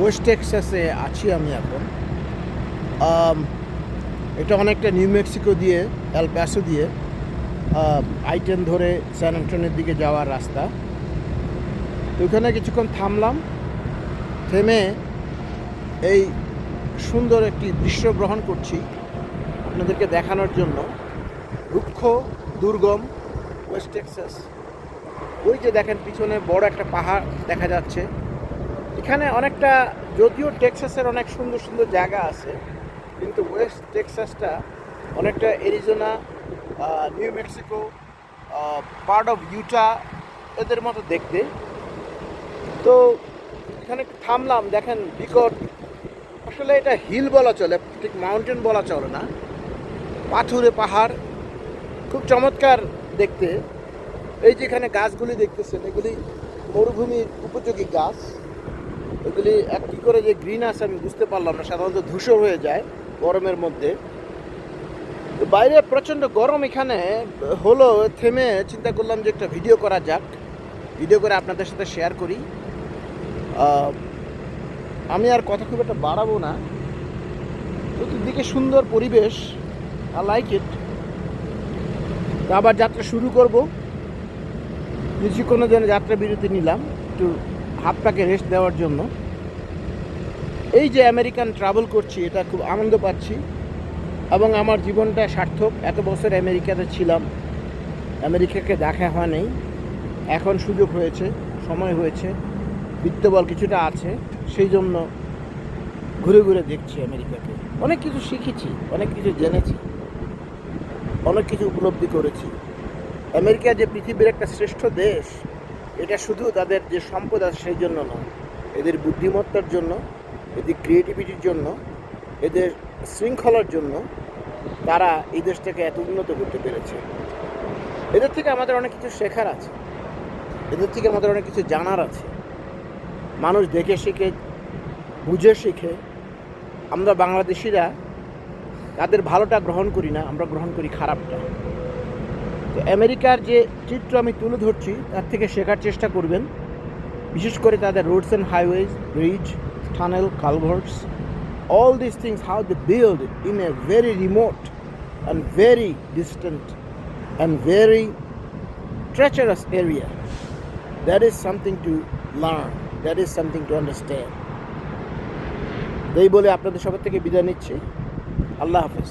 West টেক্সাসে আছি আমি এখন। এটা অনেকটা নিউ মেক্সিকো দিয়ে এল প্যাসো দিয়ে I-10 ধরে স্যান অ্যান্টনিওর দিকে যাওয়ার রাস্তা। তো ওখানে কিছুক্ষণ থামলাম, থেমে এই সুন্দর একটি দৃশ্য গ্রহণ করছি আপনাদেরকে দেখানোর জন্য। রুক্ষ দুর্গম ওয়েস্ট টেক্সাস। ওই যে দেখেন পিছনে বড় একটা পাহাড় দেখা যাচ্ছে। এখানে অনেকটা, যদিও টেক্সাসের অনেক সুন্দর সুন্দর জায়গা আছে, কিন্তু ওয়েস্ট টেক্সাসটা অনেকটা Arizona, New Mexico, part of Utah এদের মতো দেখতে। তো এখানে থামলাম, দেখেন বিকট, আসলে এটা হিল বলা চলে, ঠিক মাউন্টেন বলা চলে না, পাথুরে পাহাড়, খুব চমৎকার দেখতে। এই যে এখানে গাছগুলি দেখতেছেন, এগুলি মরুভূমির উপযোগী গাছ। এগুলি এক কী করে যে গ্রিন আছে আমি বুঝতে পারলাম না, সাধারণত ধূসর হয়ে যায় গরমের মধ্যে। তো বাইরে প্রচণ্ড গরম, এখানে হলো থেমে চিন্তা করলাম যে একটা ভিডিও করা যাক, ভিডিও করে আপনাদের সাথে শেয়ার করি। আমি আর কথা খুব একটা বাড়াবো না, চতুর্দিকে সুন্দর পরিবেশ, আই লাইক ইট। তো আবার যাত্রা শুরু করব। কিছুক্ষণের জন্য যাত্রা বিরতি নিলাম, একটু হাতটাকে রেস্ট দেওয়ার জন্য। এই যে আমেরিকান ট্রাভেল করছি, এটা খুব আনন্দ পাচ্ছি এবং আমার জীবনটা সার্থক। এত বছর আমেরিকাতে ছিলাম, আমেরিকাকে দেখা হয় নাই, এখন সুযোগ হয়েছে, সময় হয়েছে, বিত্তবল কিছুটা আছে, সেই জন্য ঘুরে ঘুরে দেখছি আমেরিকাকে। অনেক কিছু শিখেছি, অনেক কিছু জেনেছি, অনেক কিছু উপলব্ধি করেছি। আমেরিকা যে পৃথিবীর একটা শ্রেষ্ঠ দেশ, এটা শুধু তাদের যে সম্পদ আছে সেই জন্য নয়, এদের বুদ্ধিমত্তার জন্য, এদের ক্রিয়েটিভিটির জন্য, এদের শৃঙ্খলার জন্য তারা এই দেশটাকে এত উন্নত করতে পেরেছে। এদের থেকে আমাদের অনেক কিছু শেখার আছে, এদের থেকে আমাদের অনেক কিছু জানার আছে। মানুষ দেখে শিখে, বুঝে শিখে। আমরা বাংলাদেশিরা তাদের ভালোটা গ্রহণ করি না, আমরা গ্রহণ করি খারাপটা। তো আমেরিকার যে চিত্র আমি তুলে ধরছি, তার থেকে শেখার চেষ্টা করবেন, বিশেষ করে তাদের roads and highways, bridge, tunnel, culverts, all these things, how they build it in a very remote and very distant and very treacherous area. That is something to learn, that is something to understand. এই বলে আপনাদের সবার থেকে বিদায় নিচ্ছি। আল্লাহ হাফেজ।